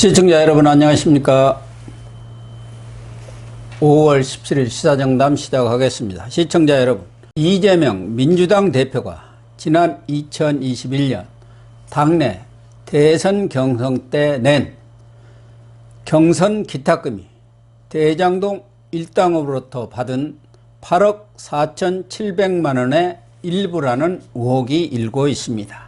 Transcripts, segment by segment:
시청자 여러분 안녕하십니까. 5월 17일 시사정담 시작하겠습니다. 시청자 여러분, 이재명 민주당 대표가 지난 2021년 당내 대선 경선 때 낸 경선 기탁금이 대장동 일당으로부터 받은 8억 4,700만 원의 일부라는 의혹이 일고 있습니다.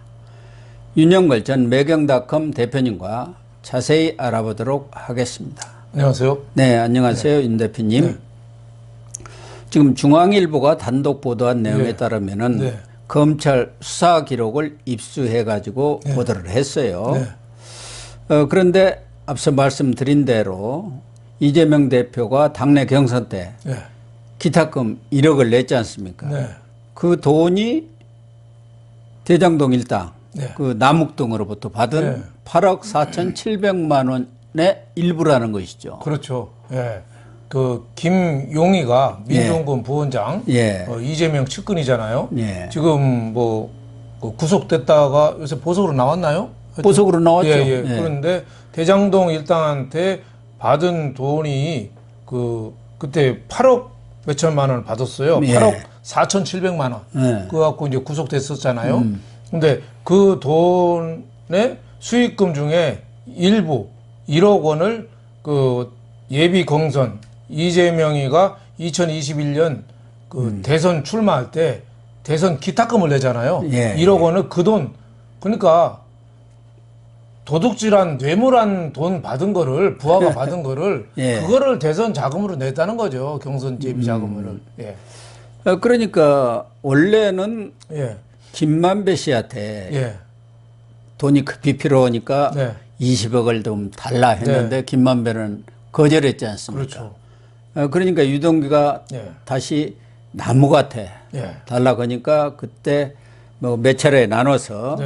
윤영걸 전 매경닷컴 대표님과 자세히 알아보도록 하겠습니다. 안녕하세요. 네, 안녕하세요. 윤 대표님. 네. 지금 중앙일보가 단독 보도한 내용에 따르면은 검찰 수사 기록을 입수해 가지고 보도를 했어요. 그런데 앞서 말씀드린 대로 이재명 대표가 당내 경선 때 기탁금 1억을 냈지 않습니까? 그 돈이 대장동 일당 그 남욱동으로부터 받은 8억 4,700만 원의 일부라는 것이죠. 그렇죠. 예. 그 김용희가 민정권 부원장 이재명 측근이잖아요. 지금 뭐 구속됐다가 요새 보석으로 나왔나요? 보석으로 나왔죠. 그런데 대장동 일당한테 받은 돈이 그때 8억 몇천만 원을 받았어요. 8억 4,700만 원. 그거 갖고 이제 구속됐었잖아요. 근데 그 돈의 수익금 중에 일부 1억 원을 그 예비 경선 이재명이가 2021년 그 대선 출마할 때 대선 기탁금을 내잖아요. 1억 원을 그 돈, 그러니까 도둑질한 뇌물한 돈 받은 거를 부하가 받은 거를 그거를 대선 자금으로 냈다는 거죠. 경선 예비 자금을. 그러니까 원래는 김만배 씨한테 돈이 급히 필요하니까 20억을 좀 달라 했는데 김만배는 거절했지 않습니까? 그렇죠. 그러니까 유동규가 다시 나무같아 달라고 하니까 그때 뭐 몇 차례 나눠서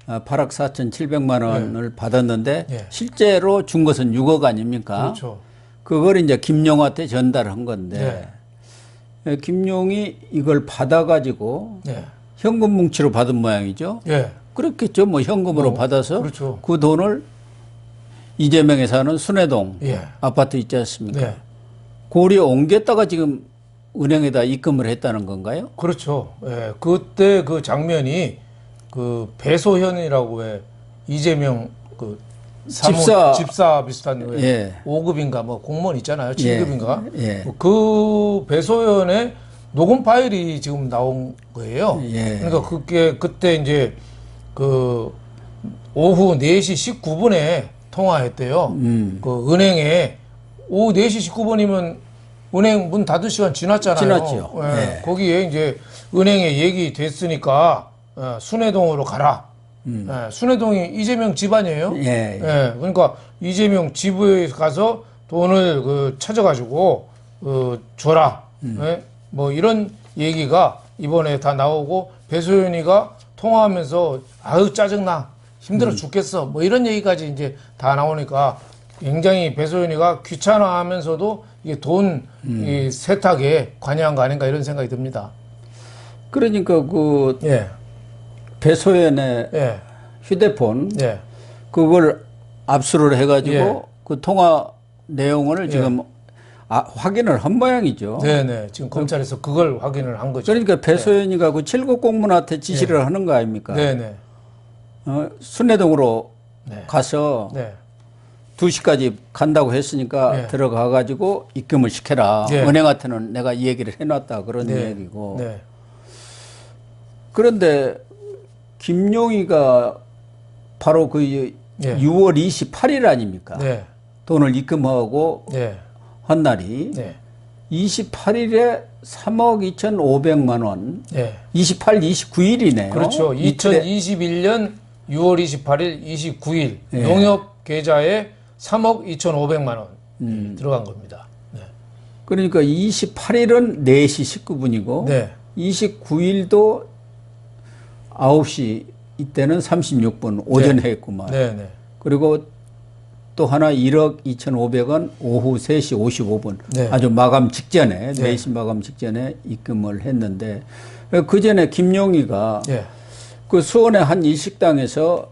8억 4,700만 원을 받았는데 실제로 준 것은 6억 아닙니까? 그렇죠. 그걸 이제 김용한테 전달한 건데 김용이 이걸 받아가지고 현금 뭉치로 받은 모양이죠. 그렇겠죠. 뭐 현금으로 받아서 그 돈을 이재명에 사는 순회동 아파트 있지 않습니까? 고리 옮겼다가 지금 은행에다 입금을 했다는 건가요? 그렇죠. 그때 그 장면이 그 배소현이라고 왜 이재명 그 집사 비슷한 5급인가 뭐 공무원 있잖아요. 7급인가. 그 배소현의 녹음 파일이 지금 나온 거예요. 그러니까 그때 이제 그 오후 4시 19분에 통화했대요. 그 은행에 오후 4시 19분이면 은행 문 닫을 시간 지났잖아요. 지났죠. 거기에 이제 은행에 얘기됐으니까 순회동으로 가라. 순회동이 이재명 집 아니에요? 그러니까 이재명 집에 가서 돈을 찾아가지고 줘라. 뭐 이런 얘기가 이번에 다 나오고 배소연이가 통화하면서 아유 짜증나 힘들어 죽겠어 뭐 이런 얘기까지 이제 다 나오니까 굉장히 배소연이가 귀찮아하면서도 이게 돈 이 세탁에 관여한 거 아닌가 이런 생각이 듭니다. 그러니까 그 배소연의 휴대폰 그걸 압수를 해가지고 그 통화 내용을 지금 확인을 한 모양이죠. 지금 검찰에서 그걸 확인을 한 거죠. 그러니까 배소연이가 그 7급 공무원한테 지시를 하는 거 아닙니까? 순회동으로 가서 2시까지 간다고 했으니까 들어가가지고 입금을 시켜라. 은행한테는 내가 이 얘기를 해놨다. 그런 얘기고. 그런데 김용희가 바로 그 6월 28일 아닙니까? 돈을 입금하고 한 날이 28일에 3억 2,500만 원. 28, 29일이네요. 그렇죠. 2021년 6월 28일, 29일 농협 계좌에 3억 2,500만 원 들어간 겁니다. 그러니까 28일은 4시 19분이고 29일도 9시 이때는 36분 오전에 했구만. 그리고 또 하나 1억 2,500원 오후 3시 55분 아주 마감 직전에 4시 마감 직전에 입금을 했는데 그 전에 김용희가 그 수원의 한 일식당에서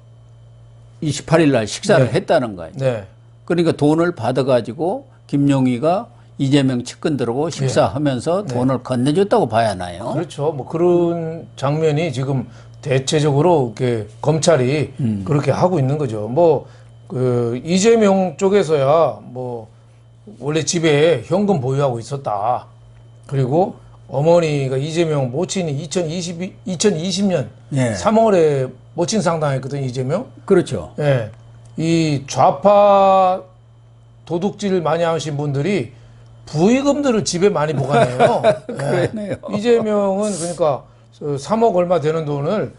28일 날 식사를 했다는 거예요. 그러니까 돈을 받아가지고 김용희가 이재명 측근 들하고 식사하면서 돈을 건네줬다고 봐야 하나요? 그렇죠. 뭐 그런 장면이 지금 대체적으로 이렇게 검찰이 그렇게 하고 있는 거죠. 뭐 그 이재명 쪽에서야 뭐 원래 집에 현금 보유하고 있었다. 그리고 어머니가 이재명 모친이 2020년 3월에 모친 상당했거든, 이재명. 그렇죠. 예. 이 좌파 도둑질 많이 하신 분들이 부의금들을 집에 많이 보관해요. 그러네요. 이재명은 그러니까 3억 얼마 되는 돈을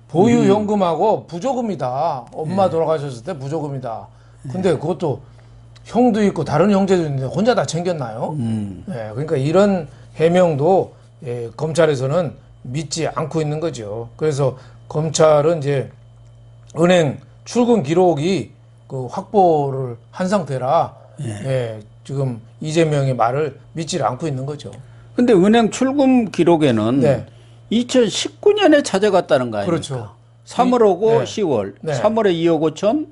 보유 현금하고 부조금이다. 엄마 돌아가셨을 때 부조금이다. 근데 그것도 형도 있고 다른 형제도 있는데 혼자 다 챙겼나요? 그러니까 이런 해명도 검찰에서는 믿지 않고 있는 거죠. 그래서 검찰은 이제 은행 출금 기록이 그 확보를 한 상태라 지금 이재명의 말을 믿지 않고 있는 거죠. 근데 은행 출금 기록에는 2019년에 찾아갔다는 거 아닙니까? 그렇죠. 3월하고 10월. 3월에 2억 5천,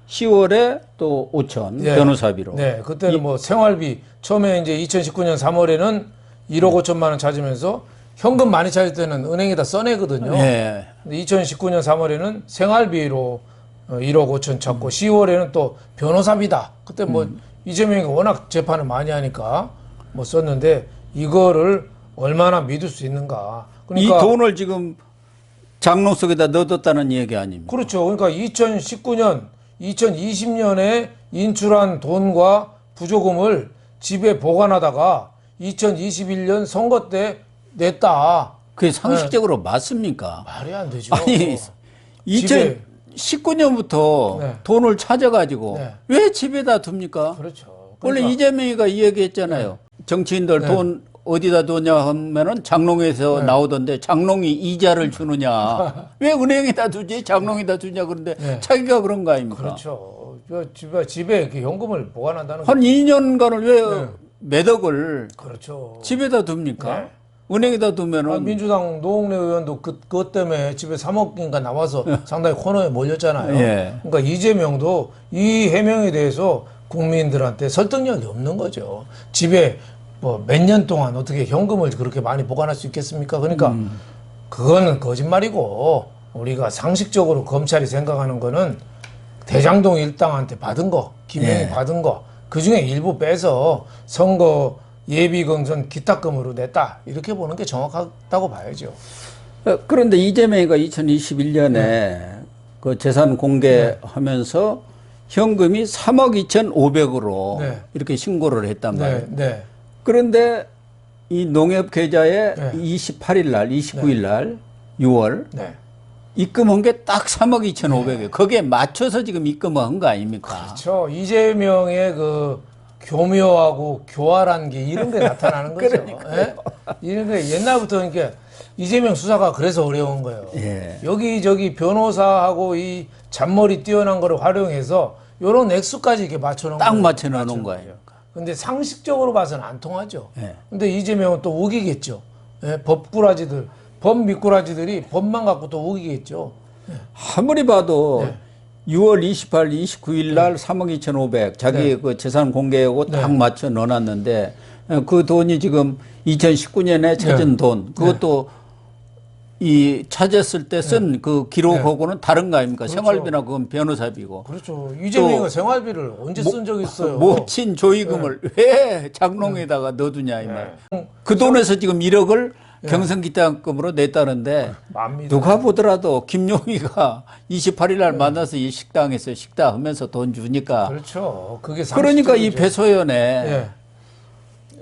10월에 또 5천 변호사비로. 그때는 뭐 생활비 처음에 이제 2019년 3월에는 1억 5천만 원 찾으면서 현금 많이 찾을 때는 은행에다 써내거든요. 근데 2019년 3월에는 생활비로 1억 5천 찾고 10월에는 또 변호사비다. 그때 뭐 이재명이 워낙 재판을 많이 하니까 뭐 썼는데 이거를 얼마나 믿을 수 있는가. 그러니까 이 돈을 지금 장롱 속에다 넣어뒀다는 얘기 아닙니까? 그렇죠. 그러니까 2019년, 2020년에 인출한 돈과 부조금을 집에 보관하다가 2021년 선거 때 냈다. 그게 상식적으로 맞습니까? 말이 안 되죠. 아니, 2019년부터 돈을 찾아가지고 왜 집에다 둡니까? 그렇죠. 원래 이재명이가 이 얘기 했잖아요. 정치인들 돈 어디다 두냐 하면은 장롱에서 나오던데 장롱이 이자를 주느냐. 왜 은행에다 두지? 장롱에다 두냐. 그런데 자기가 그런 거 아닙니까? 그렇죠. 집에 이렇게 현금을 보관한다는 한 2년간을 왜 몇 억을 그렇죠. 집에다 둡니까? 은행에다 두면은 민주당 노웅래 의원도 그것 때문에 집에 3억인가 나와서 상당히 코너에 몰렸잖아요. 그러니까 이재명도 이 해명에 대해서 국민들한테 설득력이 없는 거죠. 집에 뭐 몇 년 동안 어떻게 현금을 그렇게 많이 보관할 수 있겠습니까? 그러니까 그거는 거짓말이고 우리가 상식적으로 검찰이 생각하는 거는 대장동 일당한테 받은 거, 김영희 받은 거, 그 중에 일부 빼서 선거 예비경선 기탁금으로 냈다. 이렇게 보는 게 정확하다고 봐야죠. 그런데 이재명이가 2021년에 그 재산 공개하면서 현금이 3억 2,500으로 이렇게 신고를 했단 말이에요. 그런데 이 농협 계좌에 28일 날, 29일 날, 6월 입금한 게 딱 3억 2,500이에요. 거기에 맞춰서 지금 입금한 거 아닙니까? 그렇죠. 이재명의 그 교묘하고 교활한 게 이런 게 나타나는 거죠. 이런 게 옛날부터 그러니까 이재명 수사가 그래서 어려운 거예요. 여기저기 변호사하고 이 잔머리 뛰어난 거를 활용해서 이런 액수까지 이렇게 맞춰놓은 딱 맞춰 놓은 거예요. 근데 상식적으로 봐서는 안 통하죠. 근데 이재명은 또 우기겠죠. 법꾸라지들, 법미꾸라지들이 법만 갖고 또 우기겠죠. 아무리 봐도 6월 28일, 29일 날 3억 2,500 자기 그 재산 공개하고 딱 맞춰 넣어놨는데 그 돈이 지금 2019년에 찾은 돈 그것도 이 찾았을 때 쓴 그 기록하고는 다른 거 아닙니까? 그렇죠. 생활비나 그건 변호사비고. 그렇죠. 이재명이 생활비를 언제 쓴 적 있어요? 모친 조의금을 왜 장롱에다가 넣어두냐 이 말. 그 돈에서 지금 1억을 경선기탁금으로 냈다는데 누가 보더라도 김용희가 28일 날 만나서 이 식당에서 식사하면서 돈 주니까. 그렇죠. 그게 그러니까 이 배소연에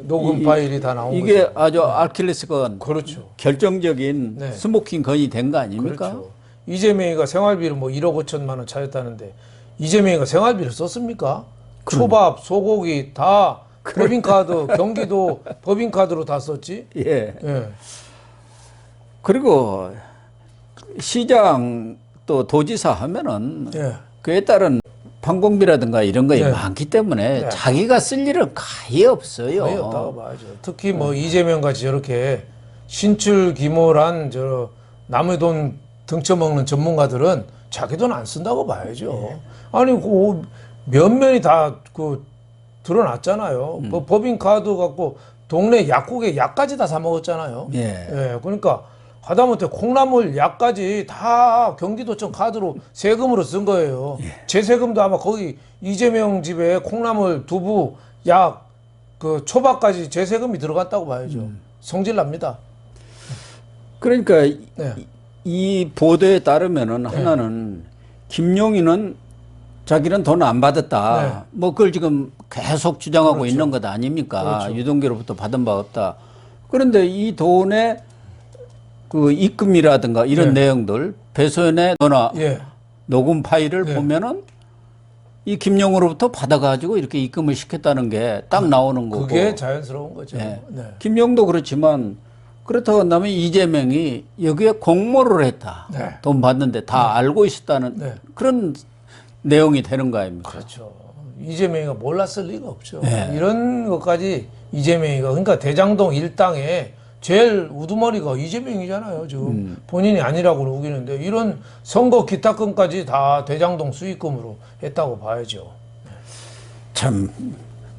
녹음 파일이 다 나온 이게 거죠. 아주 아킬레스건 그렇죠. 결정적인 스모킹 건이 된 거 아닙니까? 그렇죠. 이재명이가 생활비를 뭐 1억 5천만 원 찾았다는데 이재명이가 생활비를 썼습니까? 초밥, 소고기 다 법인카드, 경기도 법인카드로 다 썼지? 그리고 시장 또 도지사 하면은 그에 따른 판공비라든가 이런 것이 많기 때문에 자기가 쓸 일은 거의 없어요. 거의 없다고 봐야죠. 특히 뭐 이재명 같이 저렇게 신출귀몰한 저 남의 돈 등쳐먹는 전문가들은 자기 돈 안 쓴다고 봐야죠. 아니 면면이 다 드러났잖아요. 법인카드 갖고 동네 약국에 약까지 다 사 먹었잖아요. 예, 그러니까 하다못해 콩나물 약까지 다 경기도청 카드로 세금으로 쓴 거예요. 제 세금도 아마 거기 이재명 집에 콩나물, 두부, 약, 초밥까지 제 세금이 들어갔다고 봐야죠. 성질 납니다. 그러니까 이 보도에 따르면은 하나는 김용희는 자기는 돈 안 받았다. 뭐 그걸 지금 계속 주장하고 있는 것 아닙니까? 유동규로부터 받은 바 없다. 그런데 이 돈의 그 입금이라든가 이런 내용들 배소연의 전화 녹음 파일을 보면은 이 김용으로부터 받아가지고 이렇게 입금을 시켰다는 게 딱 나오는 거고. 그게 자연스러운 거죠. 김용도 그렇지만 그렇다고 한다면 이재명이 여기에 공모를 했다. 돈 받는데 다 알고 있었다는 그런 내용이 되는 거 아닙니까? 그렇죠. 이재명이가 몰랐을 리가 없죠. 이런 것까지 이재명이가 그러니까 대장동 일당에 제일 우두머리가 이재명이잖아요. 지금 본인이 아니라고 우기는데 이런 선거 기타금까지 다 대장동 수익금으로 했다고 봐야죠. 참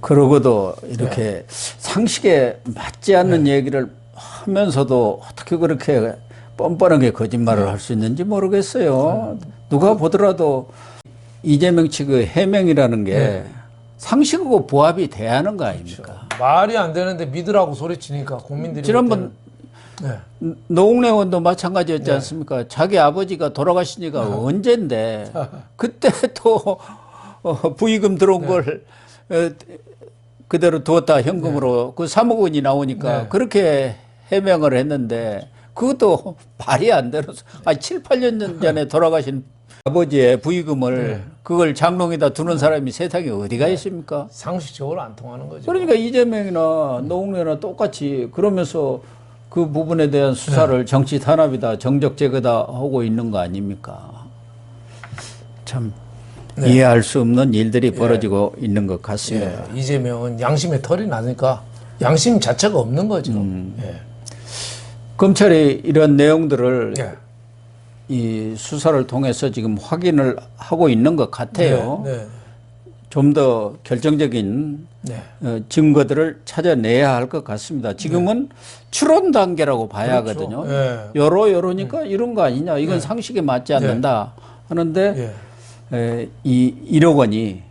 그러고도 이렇게 상식에 맞지 않는 얘기를 하면서도 어떻게 그렇게 뻔뻔하게 거짓말을 할 수 있는지 모르겠어요. 누가 보더라도 이재명 측의 해명이라는 게 상식하고 부합이 돼야 하는 거 아닙니까? 그렇죠. 말이 안 되는데 믿으라고 소리치니까 국민들이 지난번 노웅래 의원도 마찬가지였지 않습니까? 자기 아버지가 돌아가신 지가 언젠데 그때 또 부의금 들어온 걸 그대로 두었다 현금으로 그 3억 원이 나오니까 그렇게 해명을 했는데 그것도 말이 안 되는 7, 8년 전에 돌아가신 아버지의 부의금을 그걸 장롱에다 두는 사람이 세상에 어디가 있습니까? 상식적으로 안 통하는 거죠. 그러니까 이재명이나 노웅래나 똑같이 그러면서 그 부분에 대한 수사를 정치 탄압이다, 정적 제거다 하고 있는 거 아닙니까? 참 이해할 수 없는 일들이 벌어지고 있는 것 같습니다. 이재명은 양심에 털이 나니까 양심 자체가 없는 거죠. 검찰이 이런 내용들을 이 수사를 통해서 지금 확인을 하고 있는 것 같아요. 좀 더 결정적인 증거들을 찾아내야 할 것 같습니다. 지금은 추론 단계라고 봐야 하거든요. 여러니까 이런 거 아니냐. 이건 상식에 맞지 않는다 하는데 이 1억 원이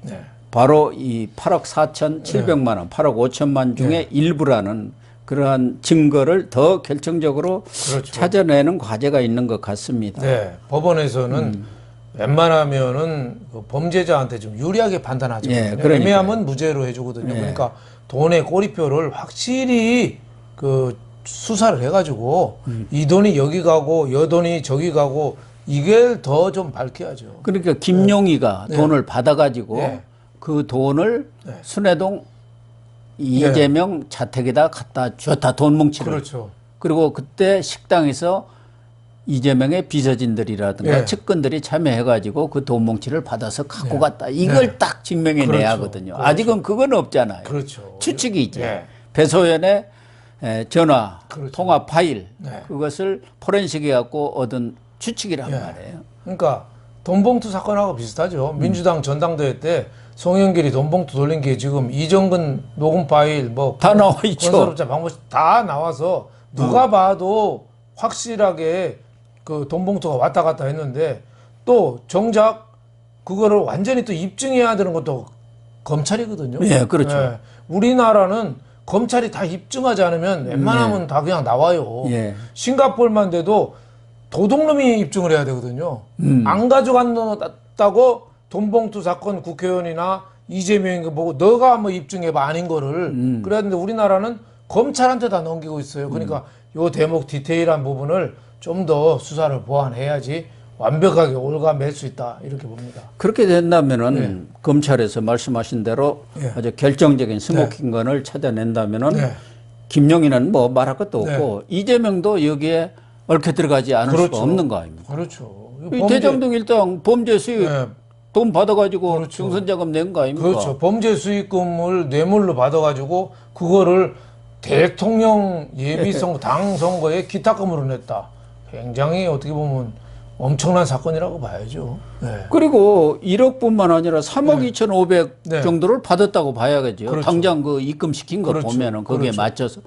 바로 이 8억 4,700만 원, 8억 5천만 중에 일부라는 그러한 증거를 더 결정적으로 찾아내는 과제가 있는 것 같습니다. 법원에서는 웬만하면은 그 범죄자한테 좀 유리하게 판단하죠. 애매하면 무죄로 해주거든요. 그러니까 돈의 꼬리표를 확실히 그 수사를 해가지고 이 돈이 여기 가고 여 돈이 저기 가고 이게 더 좀 밝혀야죠. 그러니까 김용희가 돈을 받아가지고 그 돈을 순회동 이재명 자택에다 갖다 주었다, 돈 뭉치를. 그리고 그때 식당에서 이재명의 비서진들이라든가 측근들이 참여해가지고 그 돈 뭉치를 받아서 갖고 갔다. 이걸 딱 증명해내야 하거든요. 아직은 그건 없잖아요. 추측이 있죠. 배소연의 전화, 통화 파일, 그것을 포렌식해갖고 얻은 추측이란 말이에요. 그러니까 돈봉투 사건하고 비슷하죠. 민주당 전당대회 때 송영길이 돈봉투 돌린 게 지금 이정근 녹음 파일 다 나와 있죠. 건설업자 방법이 다 나와서 누가 봐도 확실하게 그 돈봉투가 왔다 갔다 했는데 또 정작 그거를 완전히 또 입증해야 되는 것도 검찰이거든요. 그렇죠. 우리나라는 검찰이 다 입증하지 않으면 웬만하면 다 그냥 나와요. 싱가포르만 돼도 도둑놈이 입증을 해야 되거든요. 안 가져갔다고 돈봉투 사건 국회의원이나 이재명이 보고 너가 한번 입증해봐 아닌 거를 그래야 되는데 우리나라는 검찰한테 다 넘기고 있어요. 그러니까 요 대목 디테일한 부분을 좀 더 수사를 보완해야지 완벽하게 올가맬 수 있다 이렇게 봅니다. 그렇게 된다면은 검찰에서 말씀하신 대로 아주 결정적인 스모킹건을 찾아낸다면은 김용희는 뭐 말할 것도 없고 이재명도 여기에 얽혀 들어가지 않을 수가 없는 거 아닙니까? 이 대장동 일당 범죄 수익 돈 받아가지고 증선자금 낸 거 아닙니까? 범죄 수익금을 뇌물로 받아가지고 그거를 대통령 예비선거 당 선거에 기탁금으로 냈다. 굉장히 어떻게 보면 엄청난 사건이라고 봐야죠. 네. 그리고 1억뿐만 아니라 3억 2,500 정도를 받았다고 봐야겠죠. 그렇죠. 당장 그 입금시킨 거 그렇죠. 보면은 거기에 그렇죠. 맞춰서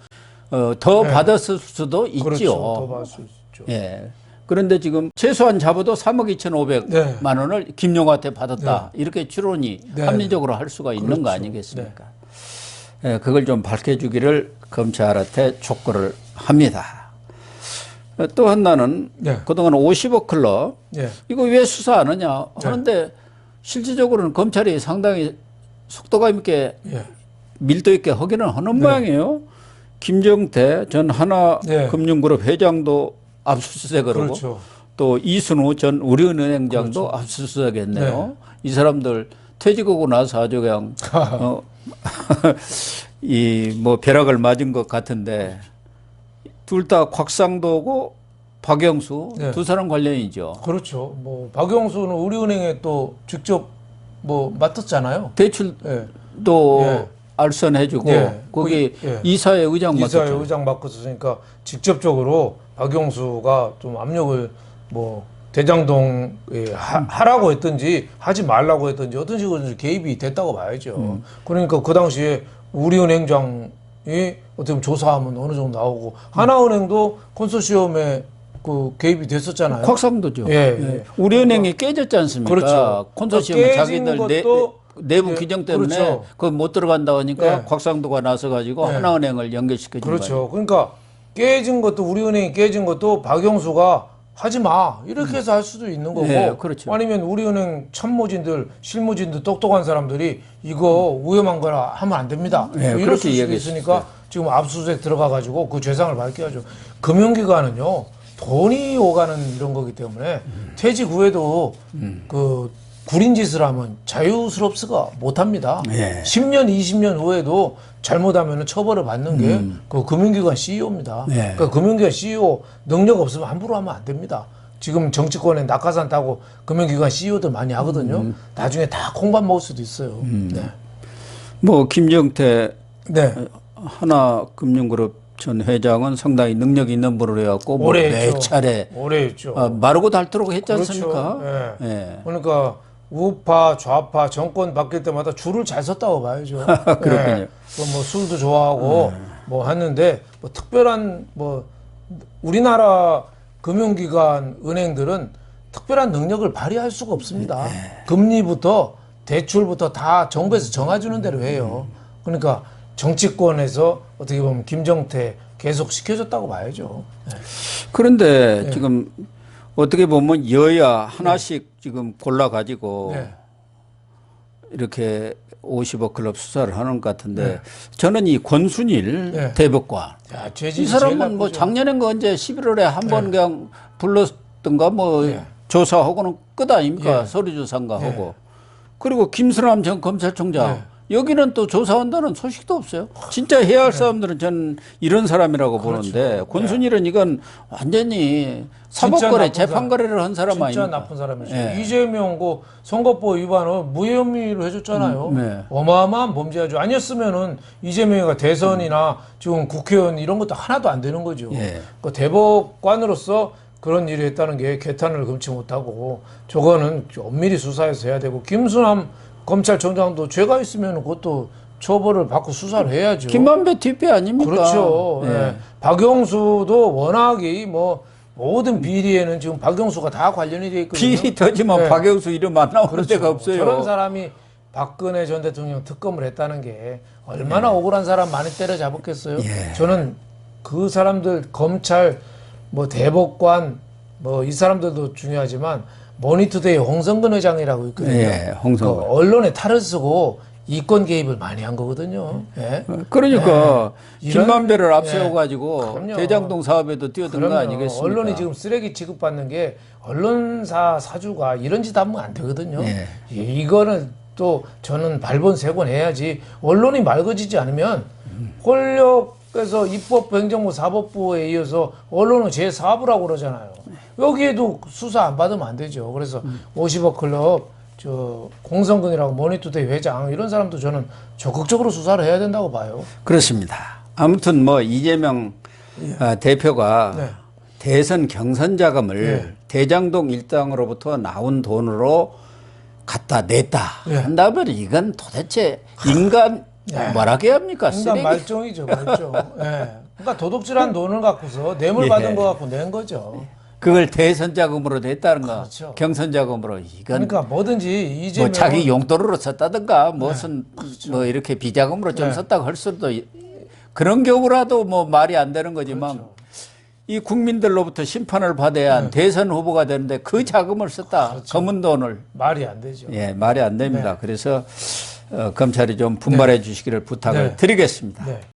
더 받았을 수도 있지요. 그렇죠. 더 받을 수 있죠. 예. 그런데 지금 최소한 잡아도 3억 2,500만 원을 김용호한테 받았다. 이렇게 추론이 합리적으로 할 수가 있는 그렇죠. 거 아니겠습니까? 예, 그걸 좀 밝혀주기를 검찰한테 촉구를 합니다. 또 하나는 그동안 50억 클럽 이거 왜 수사 안 하냐 하는데 실질적으로는 검찰이 상당히 속도감 있게 밀도 있게 하기는 하는 모양이에요. 김정태 전 하나금융그룹 회장도 압수수색을 하고 또 이순우 전 우리은행장도 압수수색했네요. 이 사람들 퇴직하고 나서 아주 그냥 이 뭐 벼락을 맞은 것 같은데 둘 다 곽상도고 박영수 두 사람 관련이죠. 그렇죠. 뭐 박영수는 우리은행에 또 직접 뭐 맡았잖아요. 대출도 알선해주고 거기 이사회 의장 맡았죠. 이사회 의장 맡았으니까 직접적으로 박영수가 좀 압력을 뭐 대장동에 하라고 했든지 하지 말라고 했든지 어떤 식으로 개입이 됐다고 봐야죠. 그러니까 그 당시에 우리은행장이 어떻게 보면 조사하면 어느 정도 나오고 하나은행도 컨소시엄에 그 개입이 됐었잖아요. 곽상도죠. 우리은행이 깨졌지 않습니까? 그렇죠. 컨소시엄이 자기들 내부 규정 때문에 그거 못 들어간다 하니까 곽상도가 나서가지고 하나은행을 연결시켜준 거예요. 그렇죠. 그러니까 깨진 것도 우리은행이 깨진 것도 박영수가 하지 마 이렇게 해서 할 수도 있는 거고 그렇죠. 아니면 우리은행 참모진들 실무진들 똑똑한 사람들이 이거 위험한 거라 하면 안 됩니다. 뭐 이럴 수도 있으니까 지금 압수수색 들어가 가지고 그 죄상을 밝혀야죠. 금융기관은요 돈이 오가는 이런 거기 때문에 퇴직 후에도 그 구린 짓을 하면 자유스럽지가 못합니다. 10년, 20년 후에도 잘못하면 처벌을 받는 게 그 금융기관 CEO입니다. 그러니까 금융기관 CEO 능력 없으면 함부로 하면 안 됩니다. 지금 정치권에 낙하산 타고 금융기관 CEO들 많이 하거든요. 나중에 다 콩밥 먹을 수도 있어요. 뭐 김정태 하나금융그룹 전 회장은 상당히 능력 있는 분으로 해갖고 뭐 몇 차례 오래 했죠. 마르고 닳도록 했지 않습니까? 그러니까 우파 좌파 정권 바뀔 때마다 줄을 잘 섰다고 봐야죠. 그렇군요. 뭐 술도 좋아하고 뭐 했는데 뭐 특별한 뭐 우리나라 금융기관 은행들은 특별한 능력을 발휘할 수가 없습니다. 금리부터 대출부터 다 정부에서 정해주는 대로 해요. 그러니까 정치권에서 어떻게 보면 김정태 계속 시켜줬다고 봐야죠. 그런데 지금 어떻게 보면 여야 하나씩 지금 골라가지고 이렇게 50억 클럽 수사를 하는 것 같은데 저는 이 권순일 대법관 이 사람은 뭐 작년인가 언제 11월에 한 번 그냥 불렀던가 뭐 조사하고는 끝 아닙니까? 서류 조사인가 하고 그리고 김수남 전 검찰총장 여기는 또 조사한다는 소식도 없어요. 진짜 해야 할 사람들은 저는 이런 사람이라고 보는데 권순일은 이건 완전히 사법거래 재판거래를 한 사람 아닙니까? 진짜 나쁜 사람이죠. 이재명 그 선거법 위반을 무혐의로 해줬잖아요. 어마어마한 범죄죠. 아니었으면은 이재명이가 대선이나 지금 국회의원 이런 것도 하나도 안 되는 거죠. 그 대법관으로서 그런 일을 했다는 게 개탄을 금치 못하고 저거는 엄밀히 수사해서 해야 되고 김수남 검찰총장도 죄가 있으면 그것도 처벌을 받고 수사를 해야죠. 김만배 뒷배 아닙니까? 그렇죠. 박영수도 워낙이 뭐 모든 비리에는 지금 박영수가 다 관련이 돼 있거든요. 비리 터지면 박영수 이름 안 나오는 데가 없어요. 저런 사람이 박근혜 전 대통령 특검을 했다는 게 얼마나 억울한 사람 많이 때려잡았겠어요. 저는 그 사람들 검찰 뭐 대법관 뭐 이 사람들도 중요하지만 모니터데이 홍성근 회장이라고 있거든요. 홍성근. 그 언론에 탈을 쓰고 이권 개입을 많이 한 거거든요. 그러니까 김만배를 앞세워가지고 대장동 사업에도 뛰어든 거 아니겠습니까? 언론이 지금 쓰레기 취급받는 게 언론사 사주가 이런 짓 하면 안 되거든요. 이거는 또 저는 발본색원 해야지 언론이 맑아지지 않으면 권력에서 입법부, 행정부, 사법부에 이어서 언론은 제4부라고 그러잖아요. 여기에도 수사 안 받으면 안 되죠. 그래서 50억 클럽, 공성근이라고 모니터데이 회장 이런 사람도 저는 적극적으로 수사를 해야 된다고 봐요. 그렇습니다. 아무튼 뭐 이재명 대표가 대선 경선 자금을 대장동 일당으로부터 나온 돈으로 갖다 냈다 한다면 이건 도대체 인간 뭐라게 합니까? 인간 쓰레기. 말종이죠, 말종. 그러니까 도둑질한 돈을 갖고서 뇌물 받은 거 갖고 낸 거죠. 그걸 대선 자금으로 냈다는 거, 그렇죠. 경선 자금으로 이건 그러니까 뭐든지 이재명 뭐 자기 용돈으로 썼다든가 무슨 그렇죠. 뭐 이렇게 비자금으로 좀 썼다고 할 수도 그런 경우라도 뭐 말이 안 되는 거지만 그렇죠. 이 국민들로부터 심판을 받아야 한 대선 후보가 되는데 그 자금을 썼다. 그렇죠. 검은 돈을. 말이 안 되죠. 예, 말이 안 됩니다. 그래서 검찰이 좀 분발해 주시기를 부탁을 드리겠습니다.